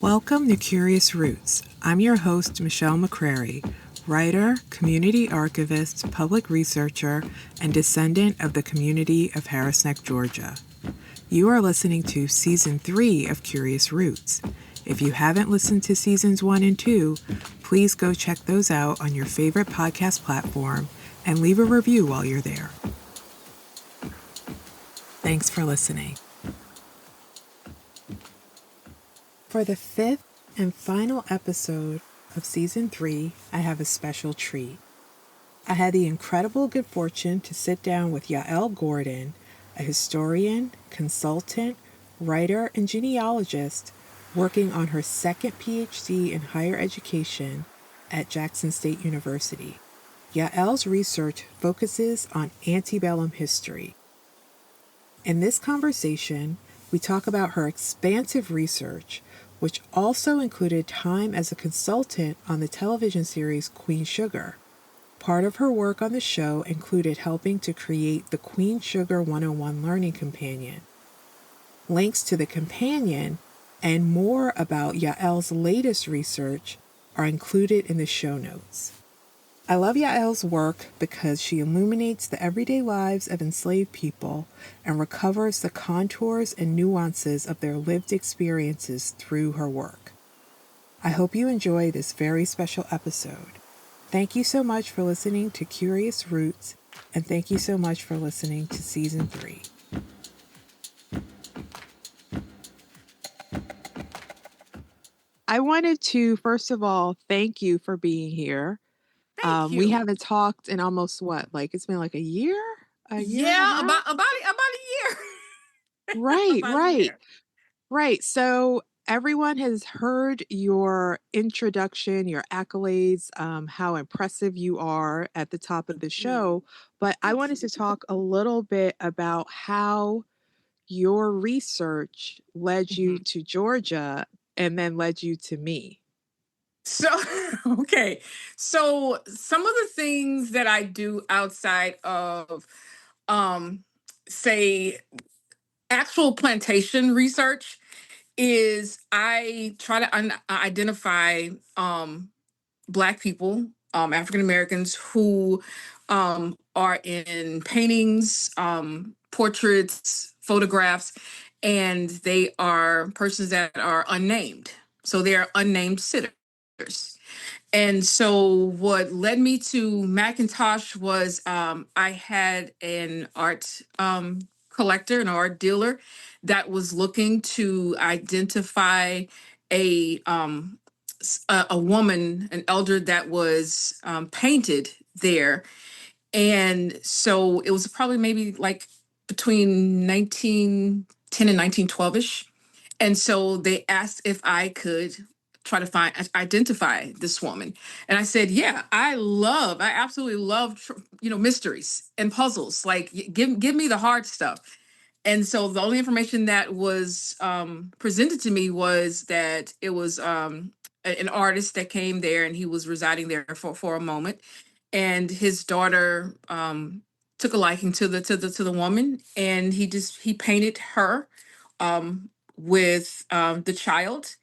Welcome to Curious Roots. I'm your host, Michelle McCrary, writer, community archivist, public researcher, and descendant of the community of Harris Neck, Georgia. You are listening to Season 3 of Curious Roots. If you haven't listened to Seasons 1 and 2, please go check those out on your favorite podcast platform and leave a review while you're there. Thanks for listening. For the fifth and final episode of Season 3, I have a special treat. I had the incredible good fortune to sit down with Yael Gordon, a historian, consultant, writer, and genealogist working on her second PhD in higher education at Jackson State University. Yael's research focuses on antebellum history. In this conversation, we talk about her expansive research, which also included time as a consultant on the television series Queen Sugar. Part of her work on the show included helping to create the Queen Sugar 101 Learning Companion. Links to the companion and more about Yael's latest research are included in the show notes. I love Yael's work because she illuminates the everyday lives of enslaved people and recovers the contours and nuances of their lived experiences through her work. I hope you enjoy this very special episode. Thank you so much for listening to Curious Roots, and thank you so much for listening to Season 3. I wanted to, first of all, thank you for being here. Thank you. We haven't talked in almost it's been like a year? Yeah, about a year. Right. So everyone has heard your introduction, your accolades, how impressive you are at the top of the show. But I wanted to talk a little bit about how your research led you to Georgia and then led you to me. So, okay. So some of the things that I do outside of, say, actual plantation research is I try to identify Black people, African Americans who are in paintings, portraits, photographs, and they are persons that are unnamed. So they are unnamed sitters. And so what led me to Macintosh was I had an art collector, an art dealer that was looking to identify a woman, an elder that was painted there. And so it was probably maybe like between 1910 and 1912-ish. And so they asked if I could try to identify this woman. And I said, yeah, I absolutely love, mysteries and puzzles. Like, give me the hard stuff. And so the only information that was presented to me was that it was an artist that came there and he was residing there for a moment. And his daughter took a liking to the woman, and he painted her with the child,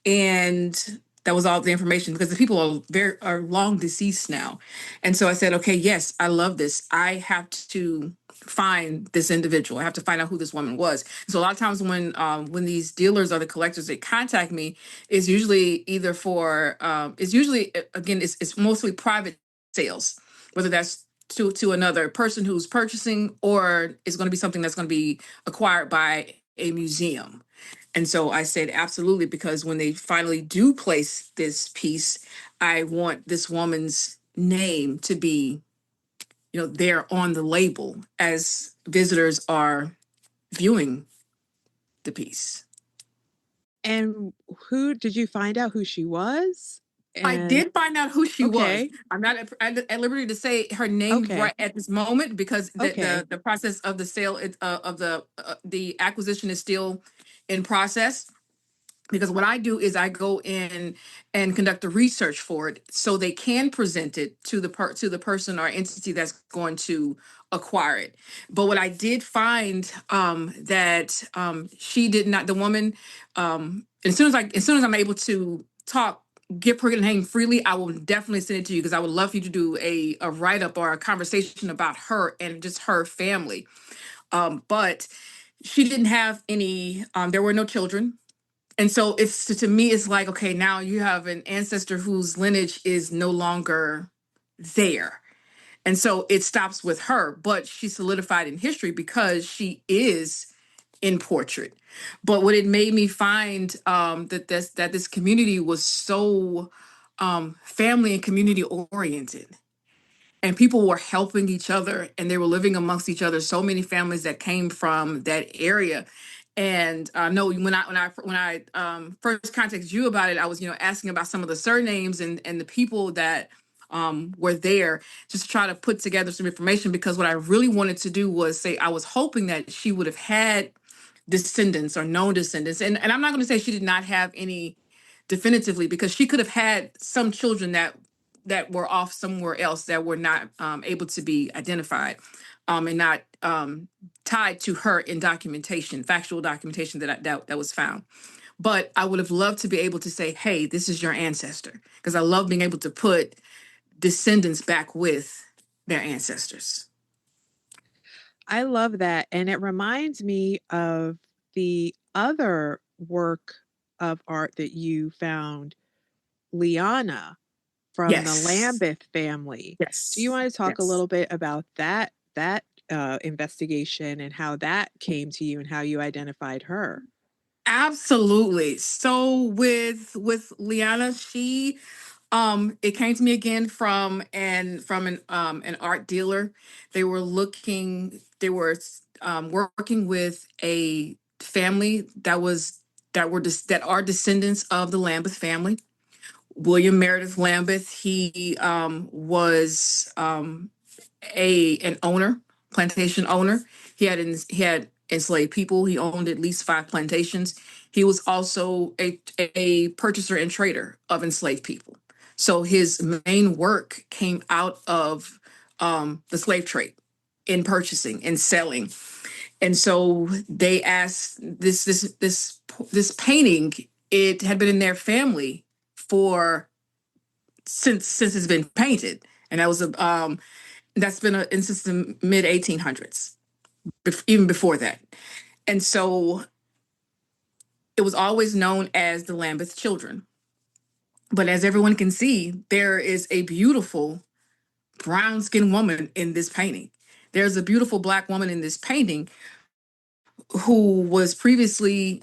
and that was all the information because the people are long deceased now. And so I said, okay, yes, I love this. I have to find this individual. I have to find out who this woman was. So a lot of times when these dealers or the collectors, they contact me, is usually either for it's usually, again, it's mostly private sales, whether that's to another person who's purchasing, or it's going to be something that's going to be acquired by a museum. And so I said, absolutely, because when they finally do place this piece, I want this woman's name to be, there on the label as visitors are viewing the piece. And who did you find out who she was? I did find out who she was. I'm not at liberty to say her name right at this moment because the process of the sale of the acquisition is still in process. because what I do is I go in and conduct the research for it so they can present it to the person or entity that's going to acquire it. But what I did find that she did not, the woman, as soon as I'm able to talk, get her name freely, I will definitely send it to you, because I would love for you to do a write up or a conversation about her and just her family. But she didn't have any, there were no children. And so it's, to me, it's like, okay, now you have an ancestor whose lineage is no longer there. And so it stops with her, but she's solidified in history because she is in portrait. But what it made me find, that this community was so family and community oriented, and people were helping each other and they were living amongst each other. So many families that came from that area. And no, when I first contacted you about it, I was, asking about some of the surnames and the people that were there, just to try to put together some information, because what I really wanted to do was say, I was hoping that she would have had descendants or known descendants. And I'm not going to say she did not have any definitively, because she could have had some children that were off somewhere else that were not able to be identified, and not tied to her in documentation, factual documentation that was found. But I would have loved to be able to say, hey, this is your ancestor, because I love being able to put descendants back with their ancestors. I love that. And it reminds me of the other work of art that you found, Leana, from the Yes. Lambeth family. Do you Yes. want to talk a Yes. little bit about that investigation and how that came to you and how you identified her? Absolutely. So with Liana, she it came to me again from an art dealer. They were working with a family that are descendants of the Lambeth family. William Meridith Lambeth, he was an owner, plantation owner. He had enslaved people. He owned at least 5 plantations. He was also a purchaser and trader of enslaved people. So his main work came out of the slave trade, in purchasing and selling. And so they asked this painting. It had been in their family for since it's been painted, and that's been since the mid 1800s, even before that. And so it was always known as the Lambeth Children. But as everyone can see, there is a beautiful brown skinned woman in this painting. There's a beautiful black woman in this painting who was previously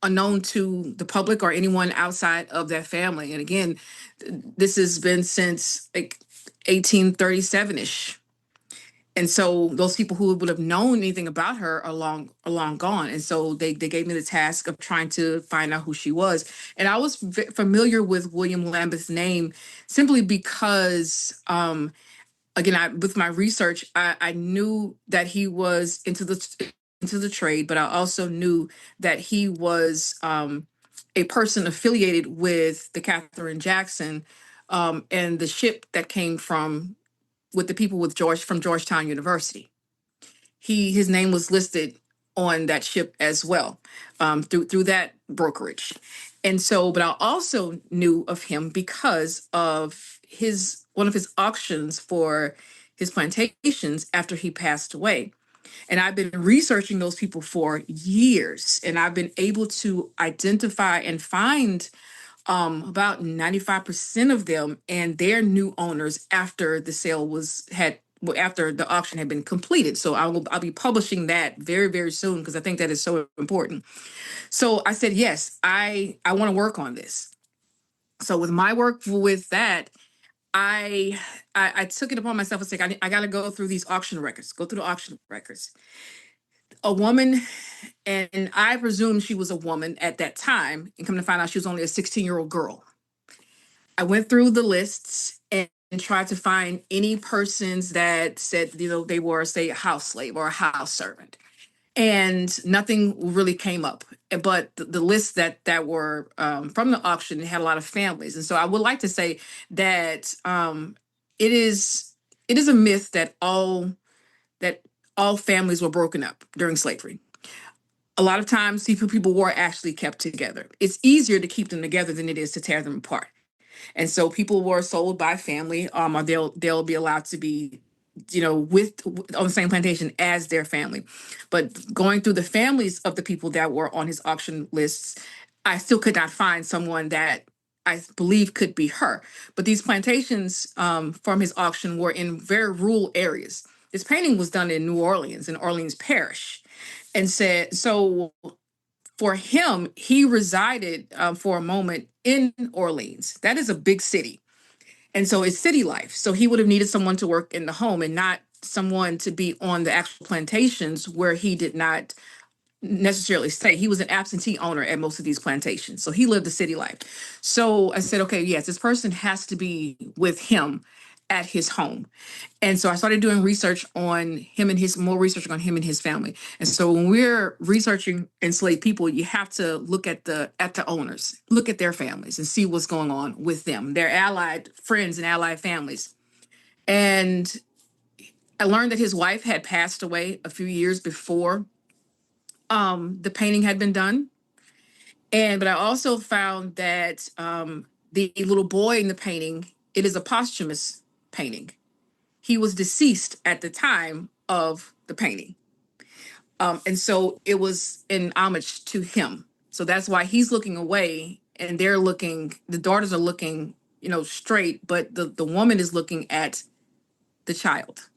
unknown to the public or anyone outside of that family. And again, this has been since like 1837-ish. And so those people who would have known anything about her are long gone. And so they gave me the task of trying to find out who she was. And I was familiar with William Lambeth's name simply because, again, with my research, I knew that he was into the trade, but I also knew that he was a person affiliated with the Catherine Jackson, and the ship that came from with the people with George from Georgetown University. His name was listed on that ship as well, through that brokerage. And so, but I also knew of him because of his one of his auctions for his plantations after he passed away. And I've been researching those people for years, and I've been able to identify and find about 95% of them and their new owners after the sale after the auction had been completed. So I'll be publishing that very, very soon, because I think that is so important. So I said, yes, I want to work on this. So with my work with that, I I took it upon myself and said, I got to go through these auction records, go through the auction records. A woman, and I presume she was a woman at that time, and come to find out she was only a 16-year-old girl. I went through the lists and tried to find any persons that said, they were, say, a house slave or a house servant. and nothing really came up. But the lists that were from the auction had a lot of families, and so I would like to say that it is it is a myth that all families were broken up during slavery. A lot of times, people were actually kept together. It's easier to keep them together than it is to tear them apart. And so people were sold by family, or they'll be allowed to be, with on the same plantation as their family. But going through the families of the people that were on his auction lists, I still could not find someone that I believe could be her. But these plantations from his auction were in very rural areas. This painting was done in New Orleans, in Orleans Parish, and said so for him, he resided for a moment in Orleans. That is a big city. And so it's city life. So he would have needed someone to work in the home and not someone to be on the actual plantations where he did not necessarily stay. He was an absentee owner at most of these plantations. So he lived the city life. So I said, okay, yes, this person has to be with him at his home. And so I started doing research on him and his more research on him and his family. And so when we're researching enslaved people, you have to look at the owners, look at their families and see what's going on with them, their allied friends and allied families. And I learned that his wife had passed away a few years before the painting had been done. But I also found that the little boy in the painting, it is a posthumous painting. He was deceased at the time of the painting. And so it was in homage to him. So that's why he's looking away and the daughters are looking, straight, but the woman is looking at the child.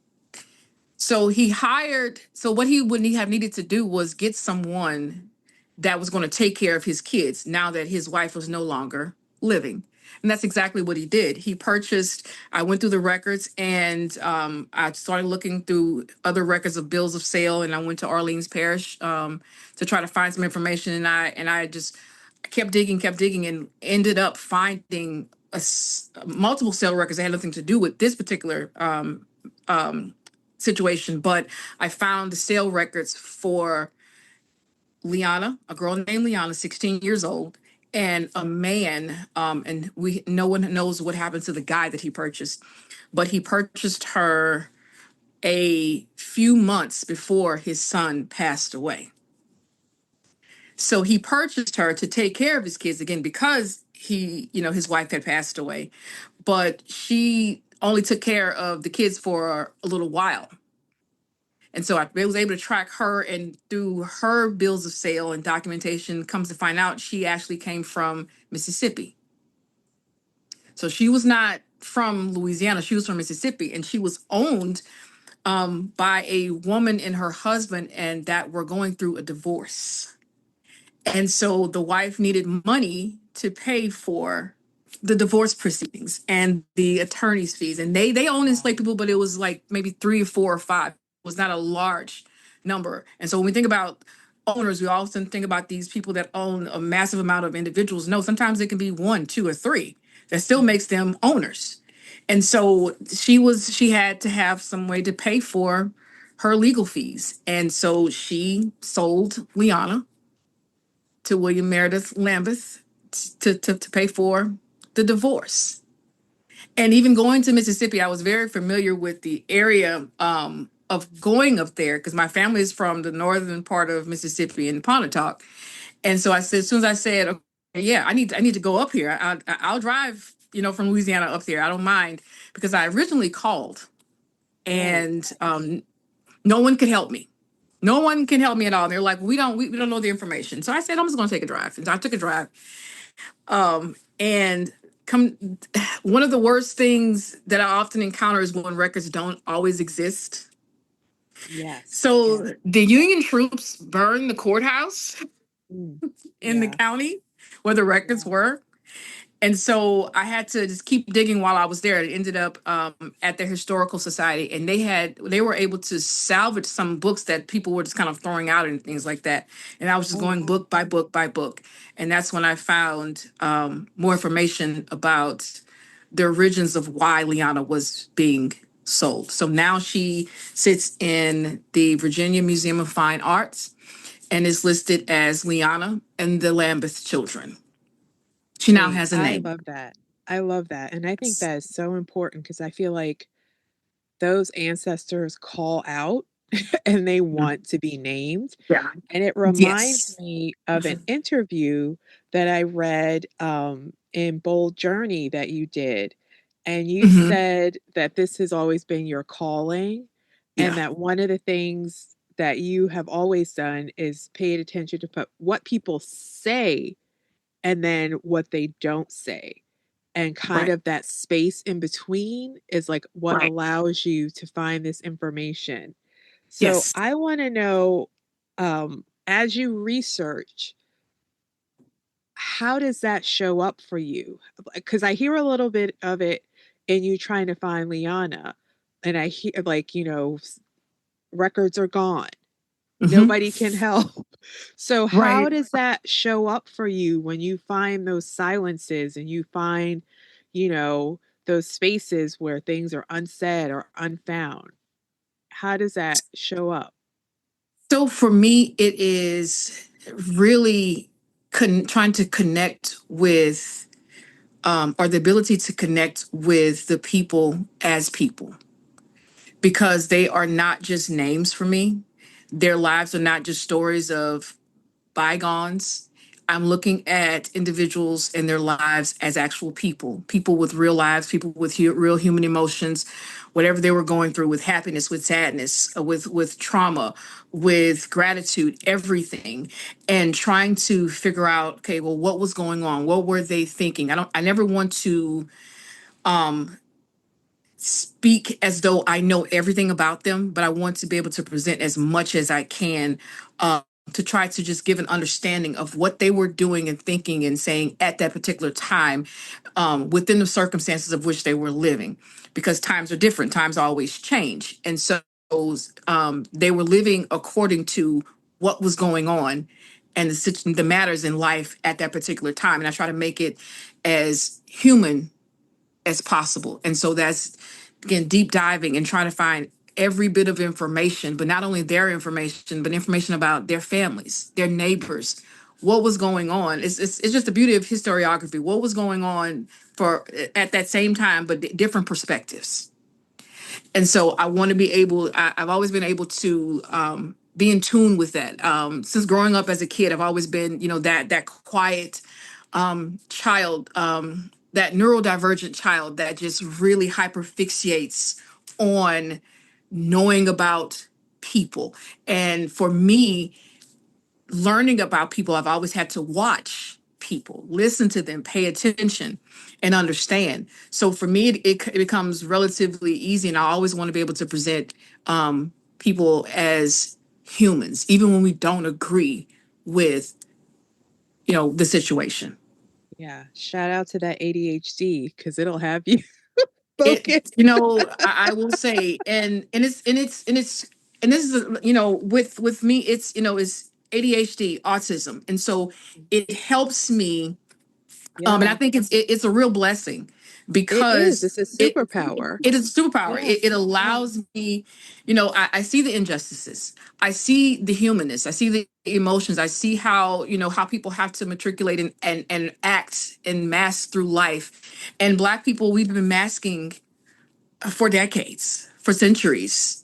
So what he would have needed to do was get someone that was going to take care of his kids now that his wife was no longer living. And that's exactly what he did. I went through the records and I started looking through other records of bills of sale, and I went to Orleans Parish to try to find some information. And I just kept digging, and ended up finding multiple sale records that had nothing to do with this particular situation. But I found the sale records for Leana, a girl named Leana, 16 years old, and a man, and no one knows what happened to the guy that he purchased, but he purchased her a few months before his son passed away. So he purchased her to take care of his kids again because his wife had passed away, but she only took care of the kids for a little while. And so I was able to track her, and through her bills of sale and documentation, comes to find out she actually came from Mississippi. So she was not from Louisiana, she was from Mississippi, and she was owned by a woman and her husband, and that were going through a divorce. And so the wife needed money to pay for the divorce proceedings and the attorney's fees. And they own enslaved people, but it was like maybe three or four or five. It was not a large number. And so when we think about owners, we often think about these people that own a massive amount of individuals. No, sometimes it can be one, two, or three. That still makes them owners. And so she had to have some way to pay for her legal fees. And so she sold Leana to William Meridith Lambeth to pay for the divorce. And even going to Mississippi, I was very familiar with the area of going up there because my family is from the northern part of Mississippi in Pontotoc. And so I said, as soon as I said, okay, yeah, I need to go up here. I'll drive, from Louisiana up there. I don't mind, because I originally called and no one could help me. No one can help me at all. And they're like, we don't know the information. So I said, I'm just going to take a drive. And so I took a drive. And one of the worst things that I often encounter is when records don't always exist. Yes. So the Union troops burned the courthouse in the Yeah. county where the records were. And so I had to just keep digging while I was there. It ended up at the Historical Society, and they were able to salvage some books that people were just kind of throwing out and things like that. And I was just going book by book by book. And that's when I found more information about the origins of why Leana was being sold. So now she sits in the Virginia Museum of Fine Arts and is listed as Leana and the Lambeth Children. She now Wait, has a I name. love that. I love that. And I think that is so important because I feel like those ancestors call out and they want to be named. Yeah. And it reminds Yes. me of an interview that I read in Bold Journey that you did. And you Hmm. said that this has always been your calling, and Yeah. that one of the things that you have always done is paid attention to what people say and then what they don't say. And kind Right. of that space in between is like what Right. allows you to find this information. So Yes. I want to know, as you research, how does that show up for you? Because I hear a little bit of it in you trying to find Liana, and I hear like, records are gone. Hmm. Nobody can help. So how Right. does that show up for you when you find those silences and you find, you know, those spaces where things are unsaid or unfound? How does that show up? So for me, it is really trying to connect with, or the ability to connect with the people as people, because they are not just names for me. Their lives are not just stories of bygones. I'm looking at individuals and their lives as actual people, people with real lives, people with real human emotions, whatever they were going through, with happiness, with sadness, with trauma, with gratitude, everything, and trying to figure out, okay, well, what was going on? What were they thinking? I never want to speak as though I know everything about them, but I want to be able to present as much as I can, to try to just give an understanding of what they were doing and thinking and saying at that particular time, within the circumstances of which they were living, because times are different, times always change. And so they were living according to what was going on and the matters in life at that particular time. And I try to make it as human as possible. And so that's, again, deep diving and trying to find every bit of information, but not only their information, but information about their families, their neighbors, what was going on. It's just the beauty of historiography. What was going on for at that same time, but different perspectives. And so I want to be able, I've always been able to be in tune with that. Since growing up as a kid, I've always been, that quiet child, that neurodivergent child that just really hyperfixates on knowing about people. And for me, learning about people, I've always had to watch people, listen to them, pay attention, and understand. So for me, it becomes relatively easy, and I always want to be able to present people as humans, even when we don't agree with, the situation. Yeah, shout out to that ADHD because it'll have you It, focused. I will say, and this is, with me, it's ADHD, autism, and so it helps me. And I Yeah, think it's a real blessing, it is. because It's a it superpower. it is a superpower. Yeah. It allows me, I see the injustices, I see the humanness, I see the emotions, I see how people have to matriculate and act and mask through life. And Black people, we've been masking for decades, for centuries,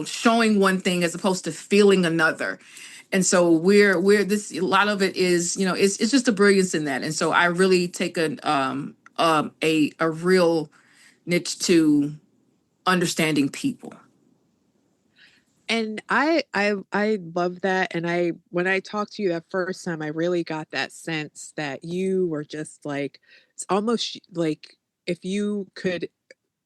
showing one thing as opposed to feeling another. And so we're this, a lot of it is, it's just a brilliance in that. And so I really take a real niche to understanding people. And I love that. And I when I talked to you that first time, I really got that sense that you were just like it's almost like if you could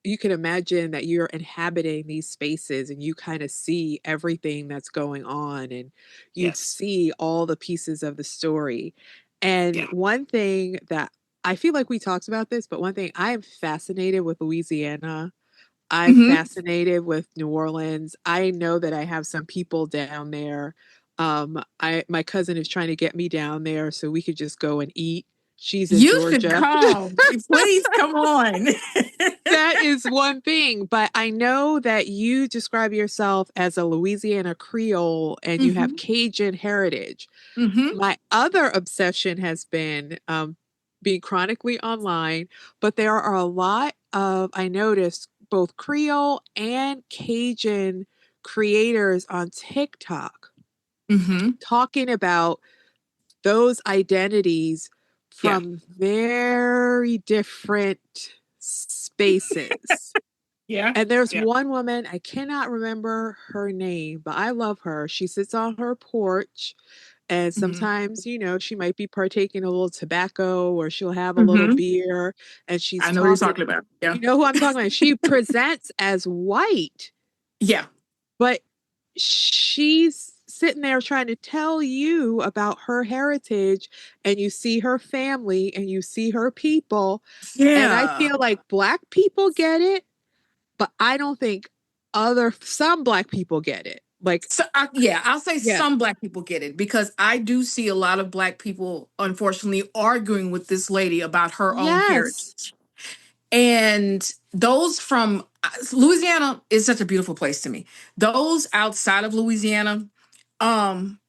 imagine that you're inhabiting these spaces and you kind of see everything that's going on and you'd Yes. see all the pieces of the story. And Yeah. one thing that I feel like we talked about this, but one thing I am fascinated with Louisiana. I'm Hmm. fascinated with New Orleans. I know that I have some people down there. I my cousin is trying to get me down there so we could just go and eat She's in You should Georgia. come. Please come on. That is one thing, but I know that you describe yourself as a Louisiana Creole and you have Hmm. Cajun heritage. Hmm. My other obsession has been being chronically online, but there are a lot of, I noticed, both Creole and Cajun creators on TikTok Hmm. talking about those identities Yeah. from very different spaces. Yeah. And there's Yeah. one woman, I cannot remember her name, but I love her. She sits on her porch and Hmm. sometimes, she might be partaking a little tobacco or she'll have a little Hmm. beer and she's I know what you're talking. talking about. Yeah. You know who I'm talking about? She presents as white, Yeah. but she's sitting there trying to tell you about her heritage and you see her family and you see her people. And I Yeah. feel like Black people get it, but I don't think some Black people get it. Like, So yeah, I'll say yeah, some Black people get it because I do see a lot of Black people, unfortunately, arguing with this lady about her own yes. heritage. And those from Louisiana is such a beautiful place to me. Those outside of Louisiana, um,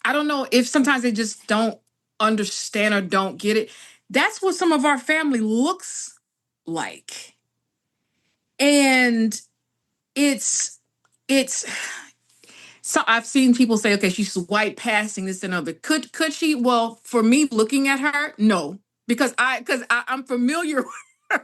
I don't know if sometimes they just don't understand or don't get it. That's what some of our family looks like. And it's it's so I've seen people say, okay, she's white passing this and other. Could she? Well, for me looking at her, no. I'm familiar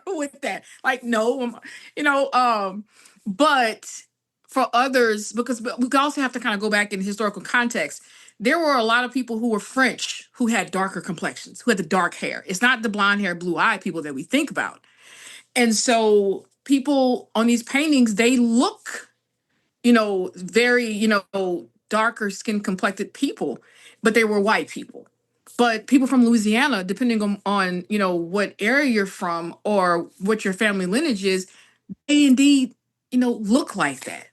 with that. Like, no, you know, but for others, because we also have to kind of go back in historical context. There were a lot of people who were French who had darker complexions, who had the dark hair. It's not the blonde hair, blue eye people that we think about. And so people on these paintings, they look, very, darker skin complected people, but they were white people. But people from Louisiana, depending on what area you're from or what your family lineage is, they indeed, look like that. And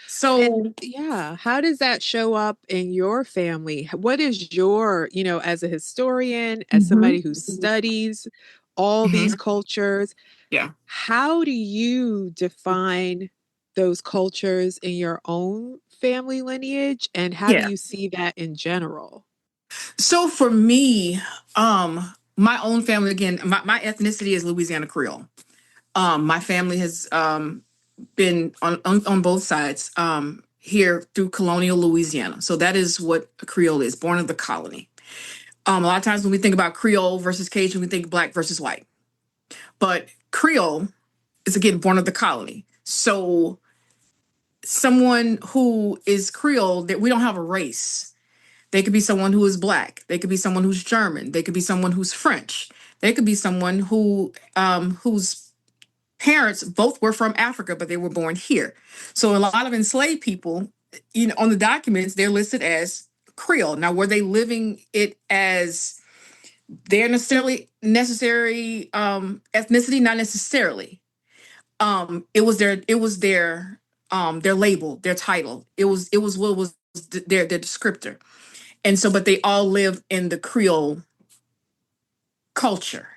So, yeah, how does that show up in your family? What is your, as a historian, as hmm somebody who studies all these hmm cultures, yeah. how do you define those cultures in your own family lineage? And how do Yeah. you see that in general? So for me, my own family, again, my ethnicity is Louisiana Creole. My family has been on both sides here through colonial Louisiana. So that is what a Creole is, born of the colony. A lot of times when we think about Creole versus Cajun, we think Black versus white. But Creole is, again, born of the colony. So someone who is Creole, that we don't have a race. They could be someone who is Black. They could be someone who's German. They could be someone who's French. They could be someone whose parents both were from Africa, but they were born here. So a lot of enslaved people, on the documents, they're listed as Creole. Now, were they living it as their necessary ethnicity? Not necessarily. It was their label, their title. It was what was their descriptor. And so, but they all live in the Creole culture.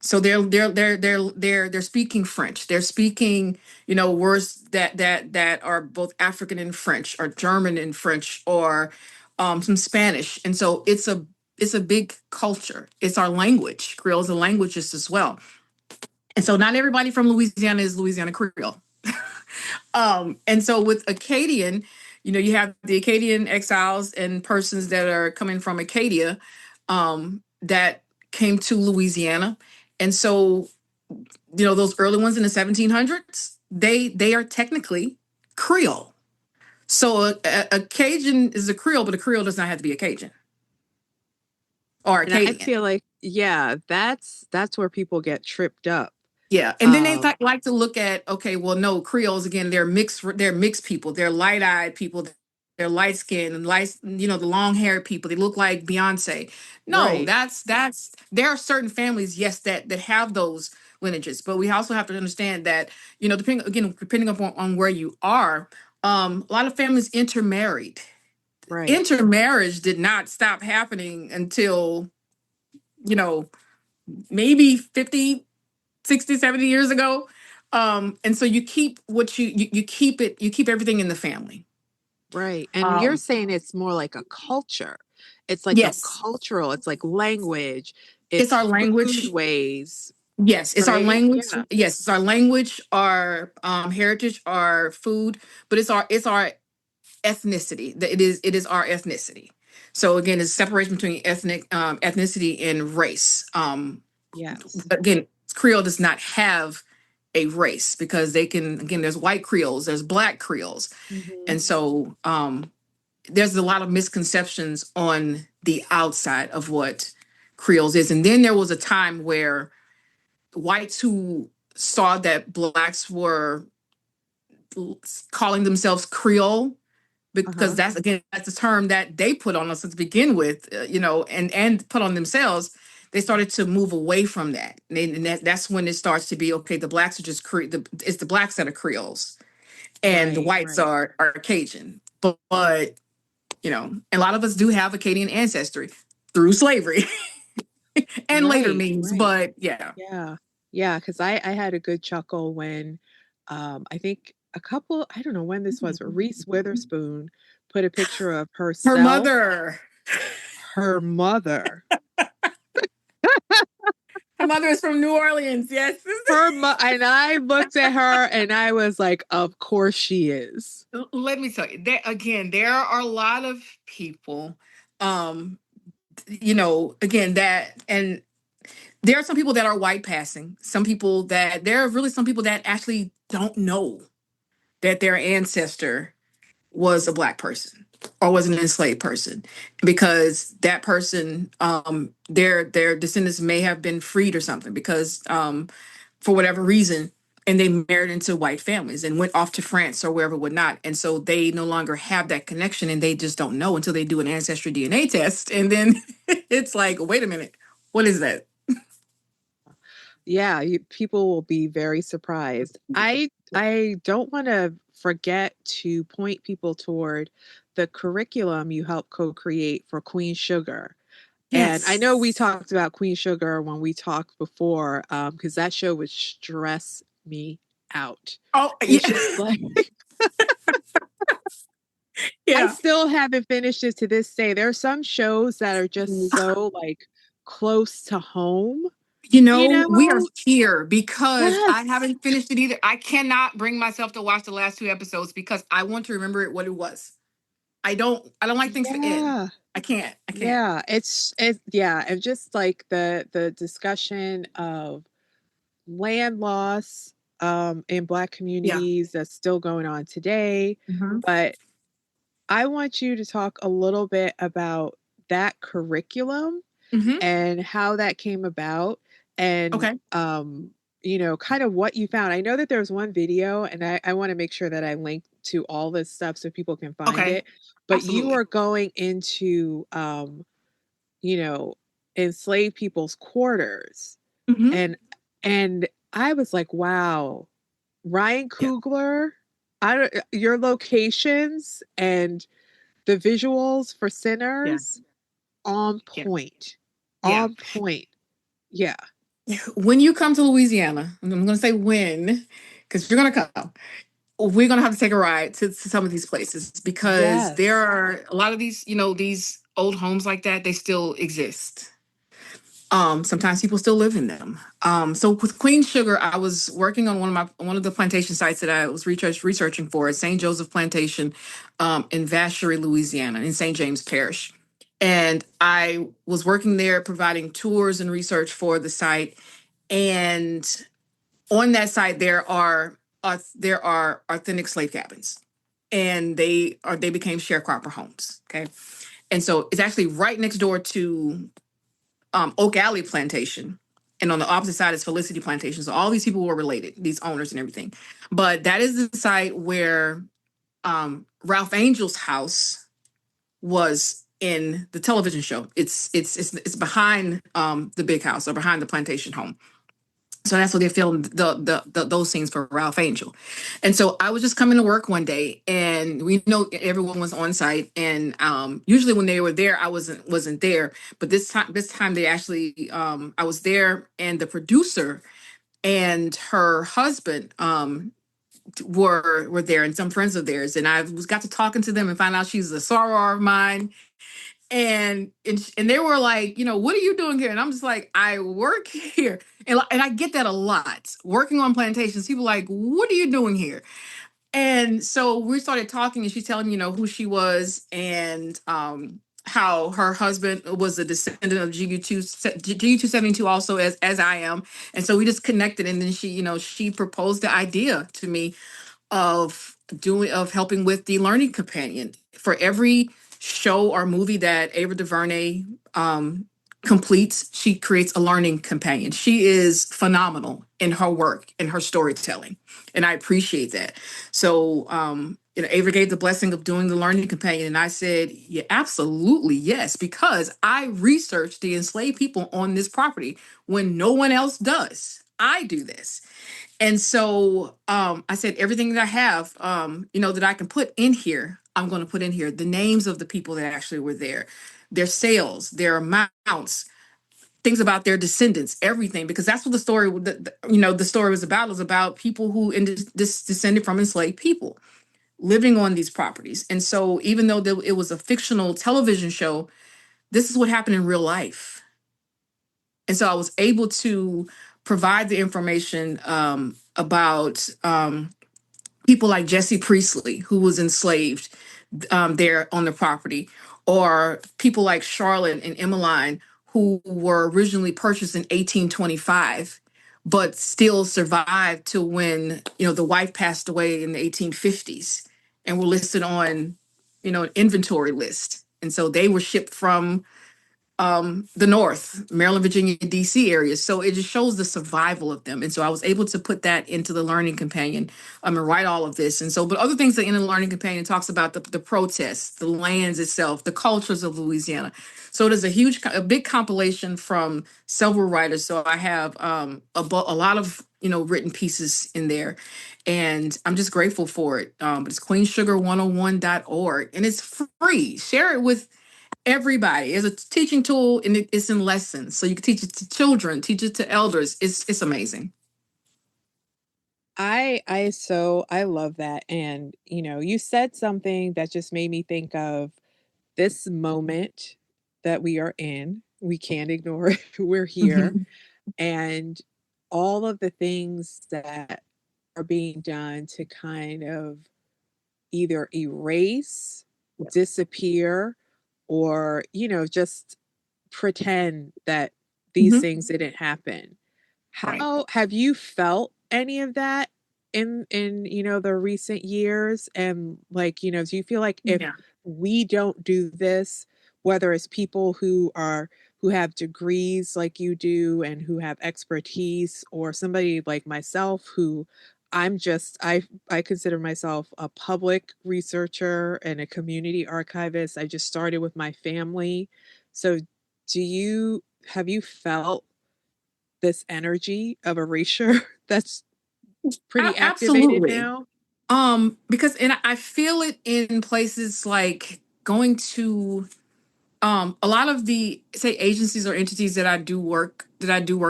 So they're speaking French. They're speaking, words that are both African and French, or German and French, or some Spanish. And so it's a big culture. It's our language. Creole is a language just as well. And so not everybody from Louisiana is Louisiana Creole. And so with Acadian, you have the Acadian exiles and persons that are coming from Acadia, that came to Louisiana. And so, those early ones in the 1700s, they are technically Creole. So a Cajun is a Creole, but a Creole does not have to be a Cajun or And I Acadian. feel like, yeah, that's where people get tripped up. Yeah, and then they Um, like to look at, okay, well, no, Creoles, again, they're mixed people, they're light eyed people, they're light skinned and light, the long haired people. They look like Beyonce. No, right. that's there are certain families, yes, that have those lineages, but we also have to understand that, depending upon on where you are, a lot of families intermarried. Right. Intermarriage did not stop happening until you know, maybe 50, 60, 70 years ago. And so you keep you keep it, you keep everything in the family. Right. And you're Um, saying it's more like a culture. It's like a yes, cultural, it's like language, it's it's our food language. ways, Yes, it's our right? language. Yeah. Yes, it's our language, our heritage, our food, but it's our ethnicity. It is our ethnicity. So again, it's separation between ethnicity and race. Yes. Again, Creole does not have a race because they can, again, there's white Creoles, there's black Creoles, Hmm. and so there's a lot of misconceptions on the outside of what Creoles is. And then there was a time where whites who saw that blacks were calling themselves Creole, because Uh-huh. that's, again, that's the term that they put on us to begin with, and put on themselves. They started to move away from that, and that's when it starts to be, okay, the blacks are just it's the blacks that are Creoles, and the Right, whites right. are Cajun. But a lot of us do have Acadian ancestry through slavery and later Right, means, right. but yeah. Yeah. Yeah, because I had a good chuckle when I think a couple, I don't know when this was, but Reese Witherspoon put a picture of Her herself, mother, her mother. her mother is from New Orleans. Yes. And I looked at her and I was like, of course she is. Let me tell you, there are a lot of people, um, again, that, and there are some people that are white passing. There are really some people that actually don't know that their ancestor was a black person or was an enslaved person, because that person, their descendants may have been freed or something, because for whatever reason, and they married into white families and went off to France or wherever, whatnot, and so they no longer have that connection, and they just don't know until they do an ancestry DNA test, and then it's like, wait a minute, what is that? Yeah, people will be very surprised. I don't want to forget to point people toward the curriculum you helped co-create for Queen Sugar. And I know we Yes. talked about Queen Sugar when we talked before, because that show would stress me out. Oh, It's yeah. just like I Yeah. still haven't finished it to this day. There are some shows that are just so like close to home, you We are know? here because I Yes. haven't finished it either. I cannot bring myself to watch the last two episodes because I want to remember it what it was. I don't like things to end. Yeah. I can't. Yeah. It's yeah, and just like the discussion of land loss in Black Yeah. communities that's still going on today. Hmm. But I want you to talk a little bit about that curriculum Hmm. and how that came about and Okay. kind of what you found. I know that there's one video and I want to make sure that I link to all this stuff so people can find Okay. it. But you Absolutely. are going into you know, enslaved people's quarters. Hmm. And and I was like, wow, Ryan Yeah. Coogler, I don't your locations and the visuals for Yeah. Sinners on Yeah. point. Yeah. On point. Yeah. When you come to Louisiana, and I'm going to say when, because you're going to come, we're going to have to take a ride to some of these places, because there Yes. are a lot of these old homes like that. They still exist. Sometimes people still live in them. So with Queen Sugar, I was working on one of the plantation sites that I was researching for, St. Joseph Plantation, in Vacherie, Louisiana, in St. James Parish, and I was working there, providing tours and research for the site. And on that site, there are authentic slave cabins, and they became sharecropper homes. Okay, and so it's actually right next door to Oak Alley Plantation. And on the opposite side is Felicity Plantation. So all these people were related, these owners and everything. But that is the site where Ralph Angel's house was in the television show. It's behind the big house, or behind the plantation home. So that's what they filmed those scenes for Ralph Angel. And so I was just coming to work one day, and we know everyone was on site. And usually when they were there, I wasn't there. But this time they actually I was there, and the producer and her husband were there, and some friends of theirs. And I was got to talking to them and find out she's a soror of mine. And they were like, what are you doing here? And I'm just like, I work here. And I get that a lot. Working on plantations, people are like, what are you doing here? And so we started talking, and she's telling me, who she was, and how her husband was a descendant of GU272 also, as I am. And so we just connected, and then she proposed the idea to me of helping with the learning companion for every show or movie that Ava DuVernay completes. She creates a learning companion. She is phenomenal in her work and her storytelling, and I appreciate that. So Ava gave the blessing of doing the learning companion, and I said, yeah, absolutely yes, because I researched the enslaved people on this property when no one else does. I do this. And so I said, everything that I have, that I can put in here, I'm going to put in here the names of the people that actually were there, their sales, their amounts, things about their descendants, everything, because that's what the story was about. It was about people who descended from enslaved people living on these properties. And so even though it was a fictional television show, this is what happened in real life. And so I was able to provide the information about people like Jesse Priestley, who was enslaved there on the property, or people like Charlotte and Emmeline, who were originally purchased in 1825, but still survived to when the wife passed away in the 1850s, and were listed on an inventory list. And so they were shipped from the North, Maryland, Virginia, DC areas. So it just shows the survival of them. And so I was able to put that into the learning companion and write all of this. And so, but other things that in the learning companion talks about the protests, the lands itself, the cultures of Louisiana. So it is a big compilation from several writers. So I have a lot of written pieces in there, and I'm just grateful for it. But it's queensugar101.org, and it's free. Share it with everybody. It's a teaching tool, and it's in lessons, so you can teach it to children, teach it to elders. It's amazing. I love that. And you said something that just made me think of this moment that we are in. We can't ignore it. We're here. Mhm. And all of the things that are being done to kind of either erase, Yeah. disappear, or, just pretend that these Mhm. things didn't happen. Right. How have you felt any of that in the recent years? And like, do you feel like if Yeah. we don't do this, whether it's people who have degrees like you do and who have expertise, or somebody like myself who I consider myself a public researcher and a community archivist. I just started with my family. So have you felt this energy of erasure that's pretty activated Absolutely. now? Because and I feel it in places like going to a lot of the, say, agencies or entities that I do work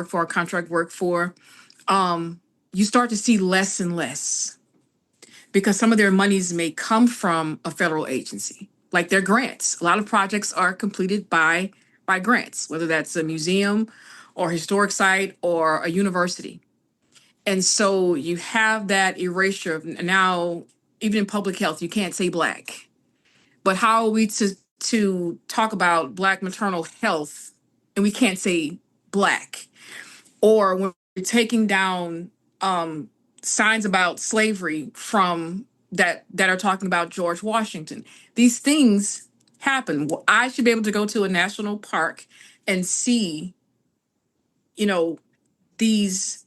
for, contract work for. You start to see less and less, because some of their monies may come from a federal agency, like their grants. A lot of projects are completed by grants, whether that's a museum or historic site or a university. And so you have that erasure of now, even in public health, you can't say black. But how are we to talk about black maternal health and we can't say black? Or when we're taking down um, signs about slavery from that are talking about George Washington. These things happen. Well, I should be able to go to a national park and see, you know, these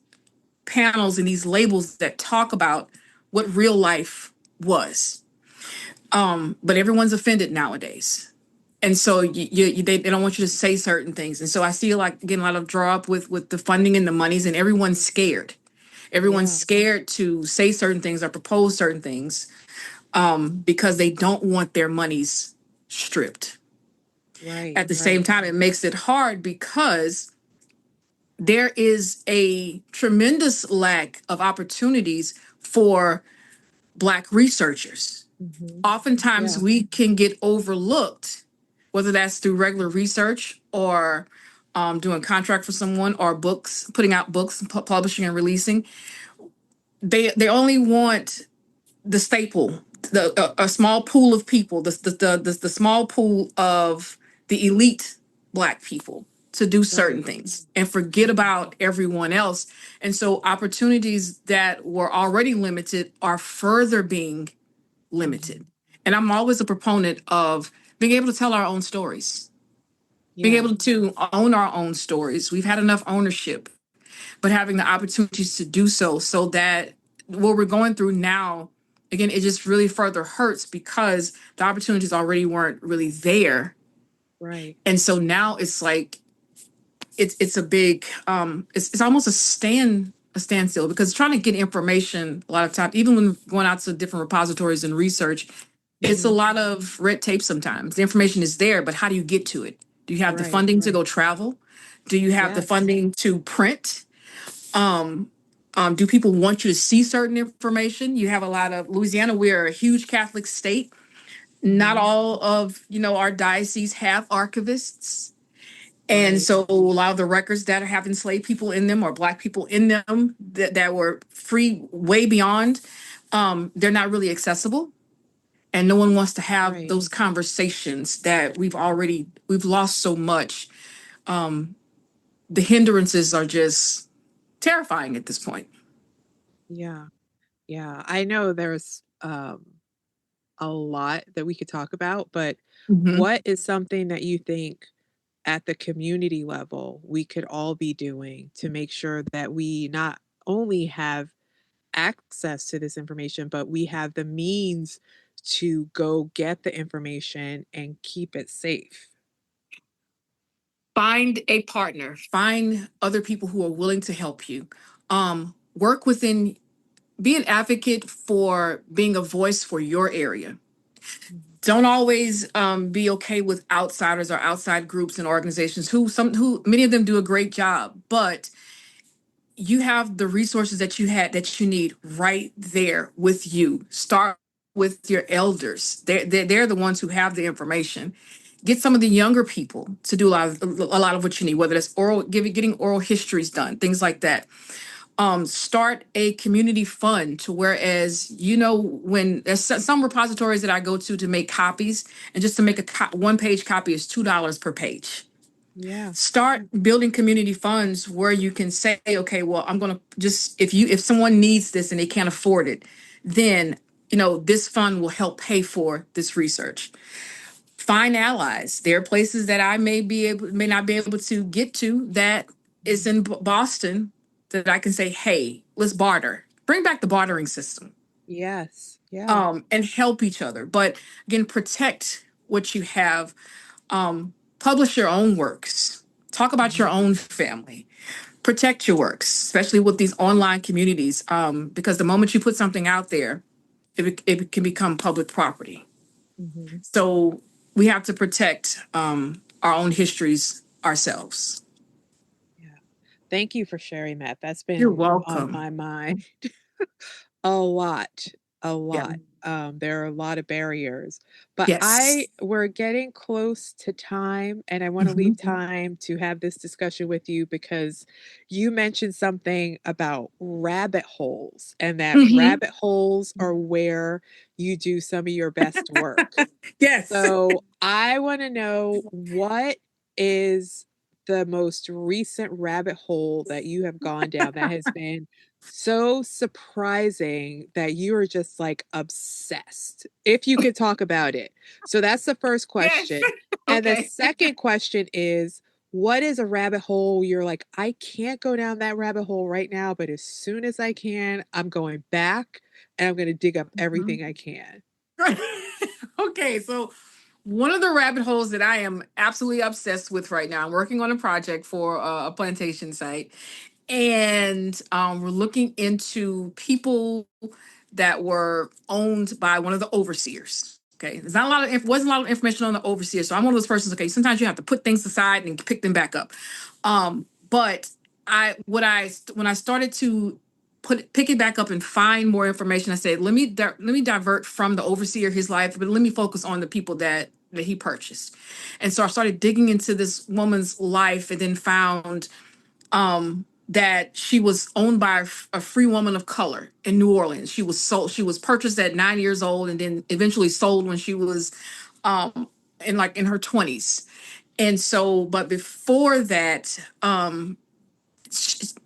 panels and these labels that talk about what real life was. But everyone's offended nowadays. And so they don't want you to say certain things. And so I see like getting a lot of draw up with the funding and the monies, and everyone's scared. Everyone's Yeah. scared to say certain things or propose certain things, because they don't want their monies stripped. Right. At the same Right. time, it makes it hard because there is a tremendous lack of opportunities for Black researchers. Hmm. Oftentimes, Yeah. we can get overlooked, whether that's through regular research or doing contract for someone or books, putting out books, publishing and releasing. They only want the staple, a small pool of people, the small pool of the elite Black people to do certain Right. things and forget about everyone else. And so opportunities that were already limited are further being limited. Hmm. And I'm always a proponent of being able to tell our own stories, being Yeah. able to own our own stories. We've had enough ownership, but having the opportunities to do so, so that what we're going through now, again, it just really further hurts because the opportunities already weren't really there. Right. And so now it's like it's a big it's almost a standstill, because trying to get information a lot of times, even when going out to different repositories and research, it's a Hmm. lot of red tape sometimes. The information is there, but how do you get to it? Do you have the Right. funding to Right. go travel? Do you have the Yes. funding to print? Um, do people want you to see certain information? You have a lot of Louisiana. We're a huge Catholic state. Not Hmm. all of our diocese have archivists, and Right. so a lot of the records that have enslaved people in them or Black people in them that were free way beyond, they're not really accessible, and no one wants to have Right. those conversations that we've lost so much. The hindrances are just terrifying at this point. Yeah. Yeah. I know there's a lot that we could talk about, but Mhm. what is something that you think at the community level we could all be doing to make sure that we not only have access to this information, but we have the means to go get the information and keep it safe? Find a partner, find other people who are willing to help you. Work within, be an advocate for being a voice for your area. Mhm. Don't always be okay with outsiders or outside groups and organizations who many of them do a great job, but you have the resources that you need right there with you. Start with your elders. They're the ones who have the information. Get some of the younger people to do a lot of what you need, whether that's getting oral histories done, things like that. Start a community fund to, whereas when there's some repositories that I go to make copies, and just to make a one-page copy is $2 per page. Yeah. Start building community funds where you can say, okay, well, I'm going to just, if someone needs this and they can't afford it, then this fund will help pay for this research. Find allies. There are places that I may not be able to get to, that is in Boston, that I can say, hey, let's barter. Bring back the bartering system, Yes. Yeah. and help each other. But again, protect what you have. Publish your own works. Talk about your Mhm. own family. Protect your works, especially with these online communities, because the moment you put something out there, it can become public property. Mhm. So we have to protect our own histories ourselves. Yeah. Thank you for sharing that. That's You're been on welcome. my mind a lot, a Yeah. lot. There are a lot of barriers, but Yes. we're getting close to time, and I want to leave Mhm. time to have this discussion with you because you mentioned something about rabbit holes, and that Mhm. rabbit holes are where you do some of your best work. Yes. So I want to know, what is the most recent rabbit hole that you have gone down that has been so surprising that you are just like obsessed? If you could talk about it. So that's the first Yes. question. And the Okay. second question is, what is a rabbit hole you're like, I can't go down that rabbit hole right now, but as soon as I can, I'm going back and I'm going to dig up Mhm. everything I can? Okay. So One of the rabbit holes that I am absolutely obsessed with right now, I'm working on a project for a plantation site, and we're looking into people that were owned by one of the overseers. Okay, there's not a lot of wasn't a lot of information on the overseer, so I'm one of those persons. Okay, sometimes you have to put things aside and pick them back up. But I when I started to pick it back up and find more information, I said let me divert from the overseer his life, but let me focus on the people that he purchased. And so I started digging into this woman's life, and then found that she was owned by a free woman of color in New Orleans. She was sold. She was purchased at 9 years old, and then eventually sold when she was in her 20s. And so, but before that,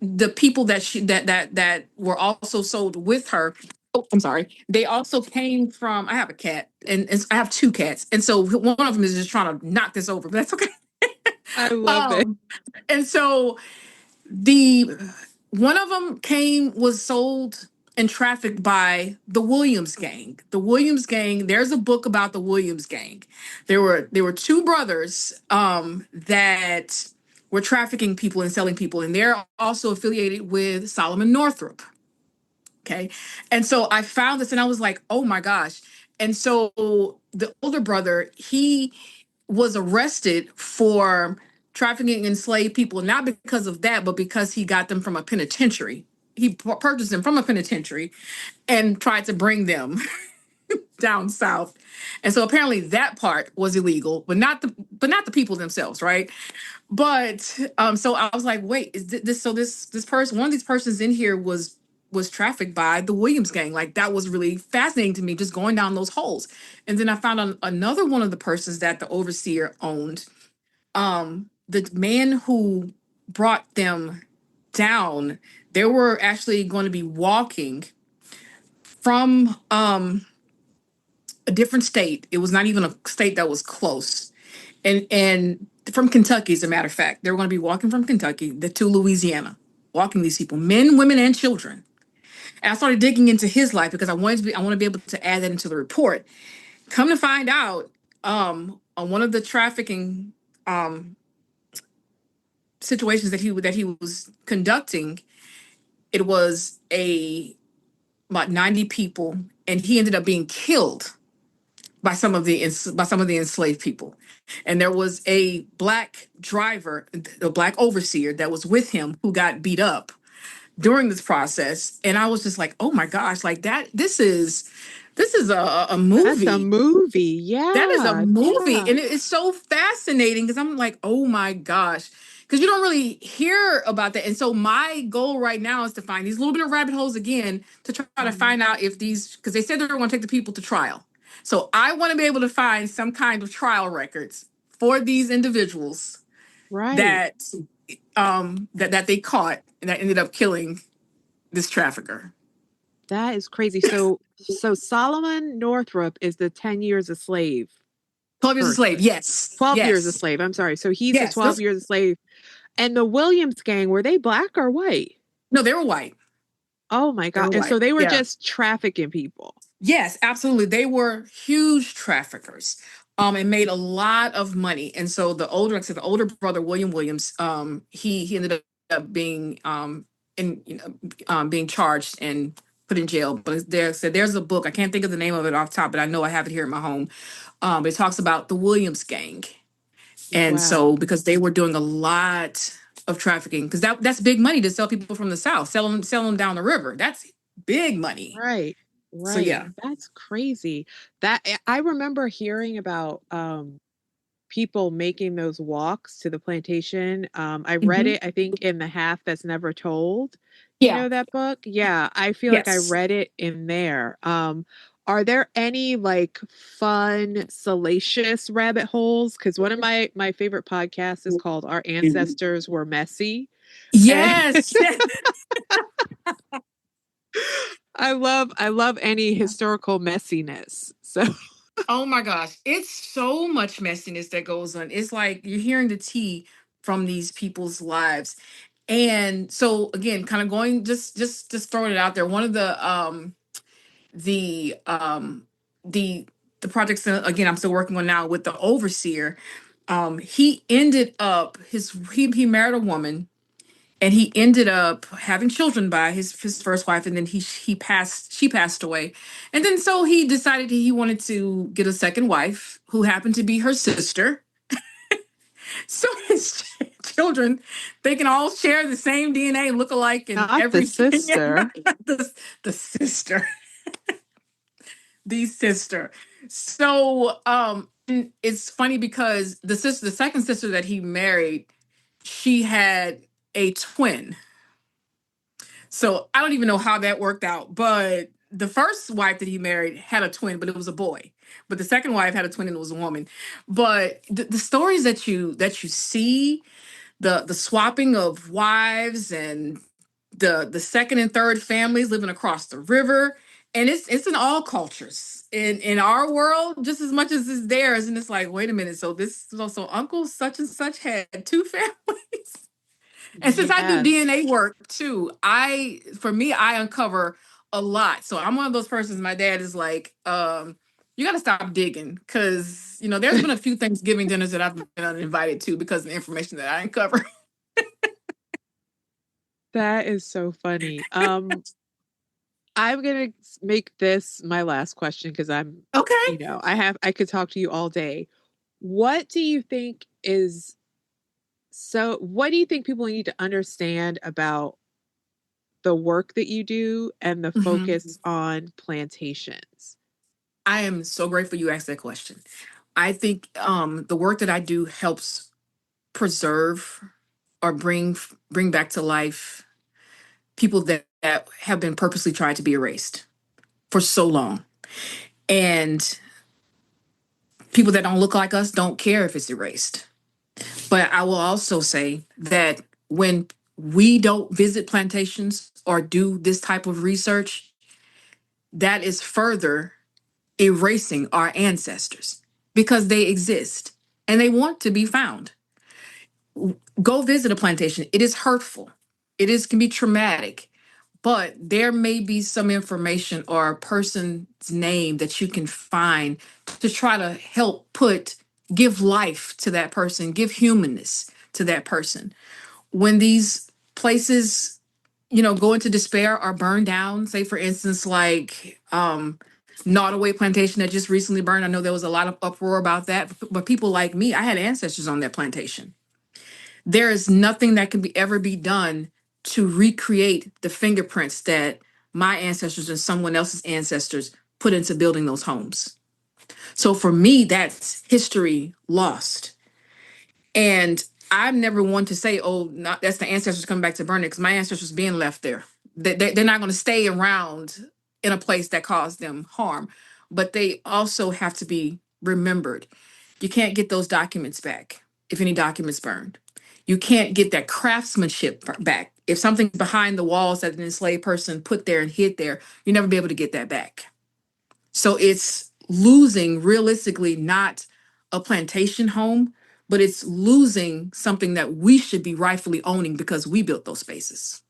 the people that were also sold with her. Oh, I'm sorry. They also came from. I have a cat, and I have two cats, and so one of them is just trying to knock this over, but that's okay. I love it. um, and so the one of them was sold and trafficked by the Williams gang. The Williams gang, there's a book about the Williams gang. There were two brothers that were trafficking people and selling people, and they're also affiliated with Solomon Northrop. Okay. And so I found this and I was like, oh my gosh. And so the older brother, he was arrested for trafficking enslaved people, not because of that, but because he got them from a penitentiary. He purchased them from a penitentiary and tried to bring them down south. And so apparently that part was illegal, but not the people themselves, right? But so I was like, wait, is this so this person, one of these persons in here was trafficked by the Williams gang. Like that was really fascinating to me, just going down those holes. And then I found another one of the persons that the overseer owned. The man who brought them down, they were actually going to be walking from a different state. It was not even a state that was close. And from Kentucky, as a matter of fact, they were going to be walking from Kentucky to Louisiana, walking these people, men, women, and children. And I started digging into his life because I want to be able to add that into the report. Come to find out, on one of the trafficking situations that he was conducting, it was a about 90 people, and he ended up being killed by some of the enslaved people. And there was a black driver, a black overseer that was with him who got beat up during this process. And I was just like, oh my gosh, like that, this is a That's a movie. movie. That is a Yeah. movie. Yeah. And it's so fascinating because I'm like, oh my gosh. Because you don't really hear about that. And so my goal right now is to find these little bit of rabbit holes again to try to Mhm. find out if these, because they said they were going to take the people to trial. So I want to be able to find some kind of trial records for these individuals Right. that that they caught and that ended up killing this trafficker. That is crazy. So Solomon Northrop is the 10 years a slave 12 years a slave. person. Yes. 12 years a Yes. slave. I'm sorry. So he's the Yes. 12 years a slave. And the Williams gang, were they black or white? No, they were white. Oh my They God. were And white. so they were Yeah. just trafficking people. Yes, absolutely. They were huge traffickers, and made a lot of money. And so like I said, the older brother, William Williams, he ended up being in you know being charged and put in jail. But there's a book. I can't think of the name of it off top, but I know I have it here at my home. It talks about the Williams gang. And Wow. so because they were doing a lot of trafficking, because that's big money to sell people from the South, sell them down the river. That's big money. Right. So Right. yeah. That's crazy. That I remember hearing about people making those walks to the plantation. I read Mhm. it, I think, in The Half That's Never Told. You Yeah. know that book? Yeah, I feel like I Yes. read it in there. Are there any like fun, salacious rabbit holes? Because one of my favorite podcasts is called Our Ancestors Were Messy. And Yes. I love any historical messiness. So Oh my gosh. It's so much messiness that goes on. It's like you're hearing the tea from these people's lives. And so again, kind of going just throwing it out there. One of the the the projects that, again, I'm still working on now with the overseer. He ended up he married a woman, and he ended up having children by his first wife, and then she passed away, and then so he decided he wanted to get a second wife who happened to be her sister. So his children, they can all share the same DNA, look alike, and Not the everything. sister. The sister, the sister. So it's funny because the second sister that he married, she had a twin. So I don't even know how that worked out, but the first wife that he married had a twin, but it was a boy. But the second wife had a twin and it was a woman. But the stories that you see, the swapping of wives and the second and third families living across the river, and it's in all cultures in our world just as much as it's theirs. And it's like, wait a minute, so this so uncle such and such had two families. And since I do Yes. DNA work too, for me, I uncover a lot. So I'm one of those persons. My dad is like, you got to stop digging because there's been a few Thanksgiving dinners that I've been uninvited to because of the information that I uncover. That is so funny. I'm gonna make this my last question because Okay. I could talk to you all day. What do you think is what do you think people need to understand about the work that you do and the Mhm. focus on plantations? I am so grateful you asked that question. I think the work that I do helps preserve or bring back to life people that have been purposely tried to be erased for so long. And people that don't look like us don't care if it's erased. But I will also say that when we don't visit plantations or do this type of research, that is further erasing our ancestors because they exist and they want to be found. Go visit a plantation. It is hurtful. Can be traumatic, but there may be some information or a person's name that you can find to try to help give life to that person, give humanness to that person. When these places, go into despair or burn down, say for instance, like Nottoway Plantation that just recently burned. I know there was a lot of uproar about that, but people like me, I had ancestors on that plantation. There is nothing that can ever be done to recreate the fingerprints that my ancestors and someone else's ancestors put into building those homes. So for me, that's history lost. And I'm never one to say, oh, not, that's the ancestors coming back to burn it, because my ancestors being left there. They're not going to stay around in a place that caused them harm, but they also have to be remembered. You can't get those documents back if any documents burned. You can't get that craftsmanship back. If something's behind the walls that an enslaved person put there and hid there, you'll never be able to get that back. So it's losing realistically not a plantation home, but it's losing something that we should be rightfully owning because we built those spaces,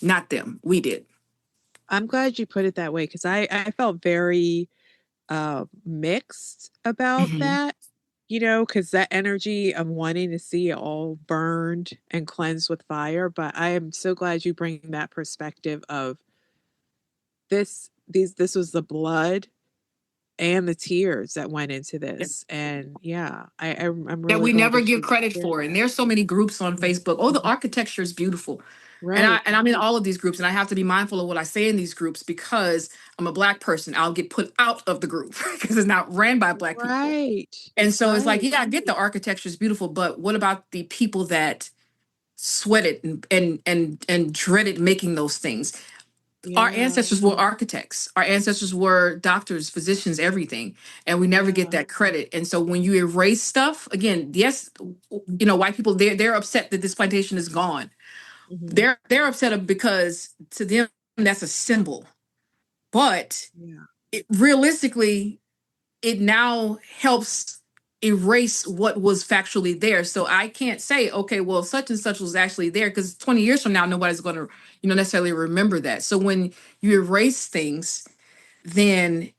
not them. We did. I'm glad you put it that way because I felt very mixed about Mhm. that, because that energy of wanting to see it all burned and cleansed with fire. But I am so glad you bring that perspective of this was the blood and the tears that went into this. And yeah, I'm That really we glad never that give you credit shared for. And that. there's so many groups on Mhm. Facebook. Oh, the architecture is beautiful. And Right. I'm in all of these groups, and I have to be mindful of what I say in these groups because I'm a Black person. I'll get put out of the group because it's not ran by Black people. Right. And so it's like, Right. yeah, I get the architecture is beautiful, but what about the people that sweated and dreaded making those things? Our Yeah. ancestors were architects. Our ancestors were doctors, physicians, everything, and we never get Yeah. that credit. And so when you erase stuff, again, yes, white people they're upset that this plantation is gone. Hmm. They're upset because to them that's a symbol, but Yeah. realistically, it now helps erase what was factually there. So I can't say, okay, well, such and such was actually there because 20 years from now, nobody's going to, necessarily remember that. So when you erase things, then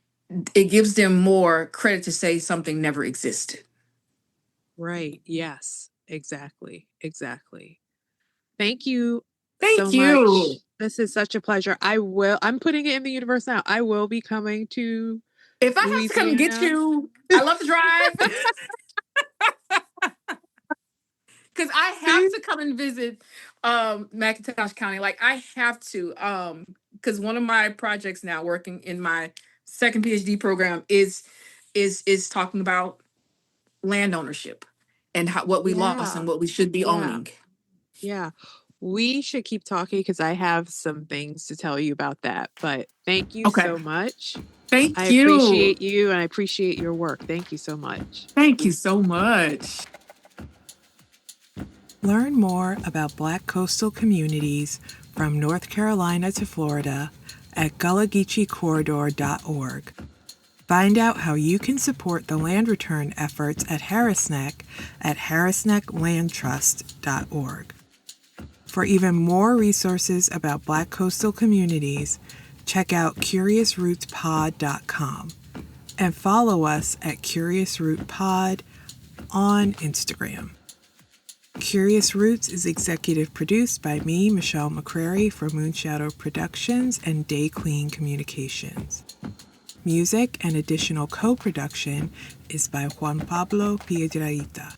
it gives them more credit to say something never existed. Right. Yes. Exactly. Exactly. Thank you so Thank much. you. This is such a pleasure. I'm putting it in the universe now. I will be coming to If I have to come and get Louisiana. you, I love to drive. Because I have to come and visit McIntosh County. Like I have to. Because one of my projects now, working in my second PhD program, is talking about land ownership and what we lost Yeah. and what we should be Yeah. owning. Yeah. We should keep talking because I have some things to tell you about that. But thank you Okay. so much. Thank I you. appreciate you and I appreciate your work. Thank you so much. Thank you so much. Learn more about Black coastal communities from North Carolina to Florida at GullaGeechee Find out how you can support the land return efforts at Harrisneck at harrisnecklandtrust.org. For even more resources about Black coastal communities, check out CuriousRootsPod.com and follow us at CuriousRootPod on Instagram. Curious Roots is executive produced by me, Michelle McCrary, for Moonshadow Productions and Day Clean Communications. Music and additional co-production is by Juan Pablo Piedrahita.